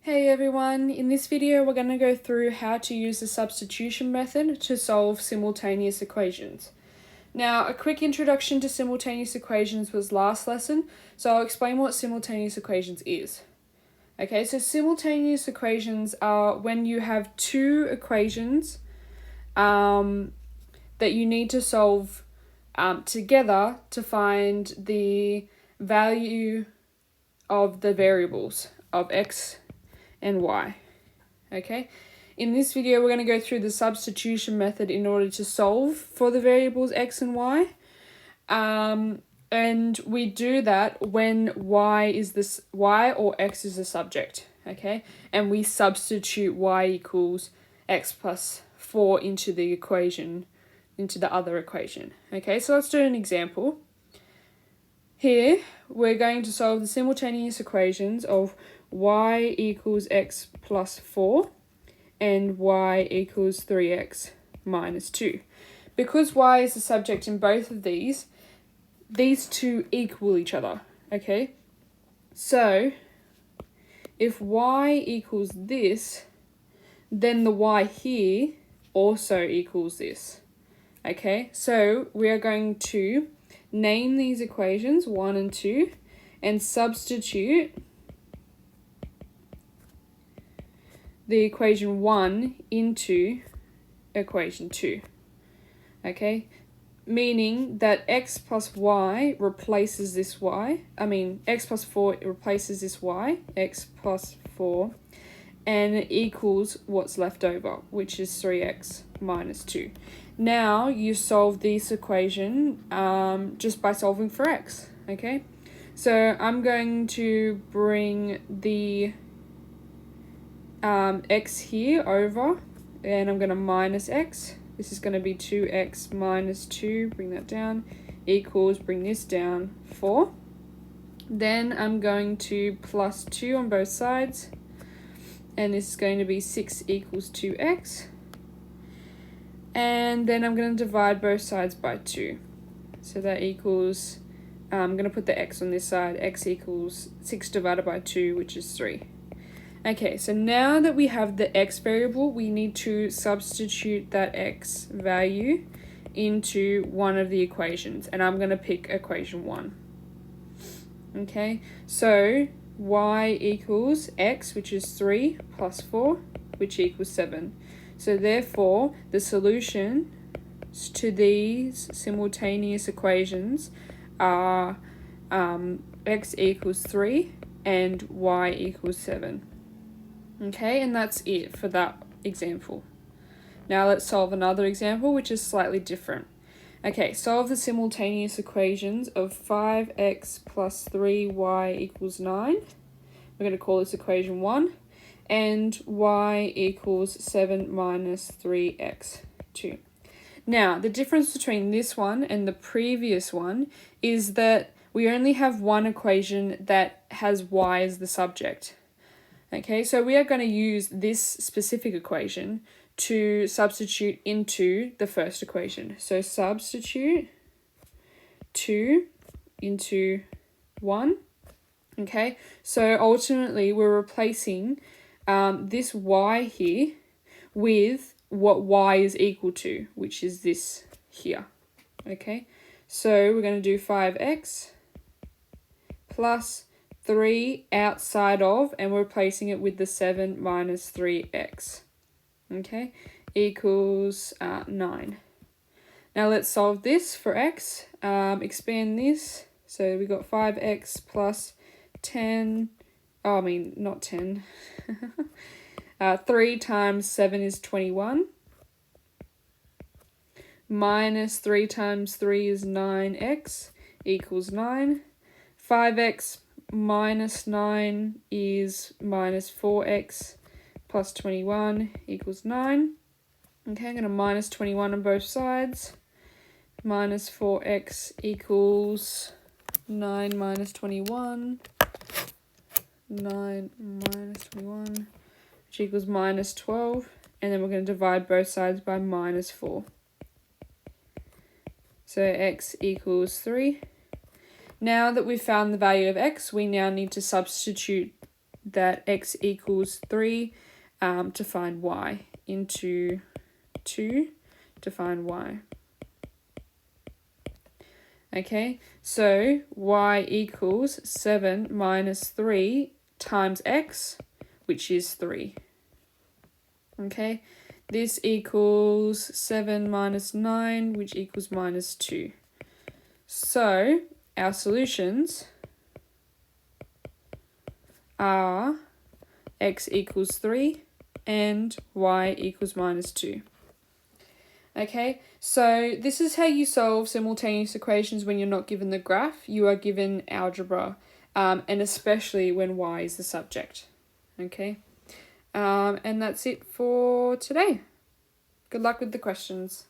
Hey everyone, in this video we're going to go through how to use the substitution method to solve simultaneous equations. Now, a quick introduction to simultaneous equations was last lesson, so I'll explain what simultaneous equations is. Okay, so simultaneous equations are when you have two equations that you need to solve together to find the value of the variables of x and y. Okay, in this video we're going to go through the substitution method in order to solve for the variables x and y, and we do that when y or x is the subject. Okay, and we substitute y equals x plus 4 into the equation, into the other equation. Okay, so let's do an example. Here we're going to solve the simultaneous equations of y equals x plus 4 and y equals 3x minus 2. Because y is the subject in both of these two equal each other, okay? So, if y equals this, then the y here also equals this, okay? So, we are going to name these equations 1 and 2 and substitute the equation 1 into equation 2, okay? Meaning that x plus y replaces this y, x plus 4 replaces this y, x plus 4, and it equals what's left over, which is 3x minus 2. Now you solve this equation just by solving for x, okay? So I'm going to bring the x here over, and I'm going to minus x. This is going to be 2x minus 2, bring that down, equals, bring this down, 4. Then I'm going to plus 2 on both sides, and this is going to be 6 equals 2x. And then I'm going to divide both sides by 2. So that equals, I'm going to put the x on this side, x equals 6 divided by 2, which is 3. Okay, so now that we have the x variable, we need to substitute that x value into one of the equations, and I'm going to pick equation 1. Okay, so y equals x, which is 3 plus 4, which equals 7. So therefore, the solution to these simultaneous equations are x equals 3 and y equals 7. Okay, and that's it for that example. Now let's solve another example which is slightly different. Okay, solve the simultaneous equations of 5x plus 3y equals 9. We're going to call this equation 1. And y equals 7 minus 3x 2. Now, the difference between this one and the previous one is that we only have one equation that has y as the subject. Okay, so we are going to use this specific equation to substitute into the first equation. So substitute 2 into 1. Okay, so ultimately we're replacing this y here with what y is equal to, which is this here. Okay, so we're going to do 5x plus 3 outside of, and we're replacing it with the 7 minus 3x. Okay, equals 9. Now let's solve this for x. Expand this. So we got 5x plus 10. Oh, not 10. 3 times 7 is 21. Minus 3 times 3 is 9x equals 9. 5x minus 9 is minus 4x plus 21 equals 9. Okay, I'm going to minus 21 on both sides. Minus 4x equals 9 minus 21. 9 minus 21, which equals minus 12. And then we're going to divide both sides by minus 4. So x equals 3. Now that we've found the value of x, we now need to substitute that x equals 3 to find y, into 2 to find y. Okay, so y equals 7 minus 3 times x, which is 3. Okay, this equals 7 minus 9, which equals minus 2. So our solutions are x equals 3 and y equals minus 2. Okay, so this is how you solve simultaneous equations when you're not given the graph. You are given algebra, and especially when y is the subject. Okay, and that's it for today. Good luck with the questions.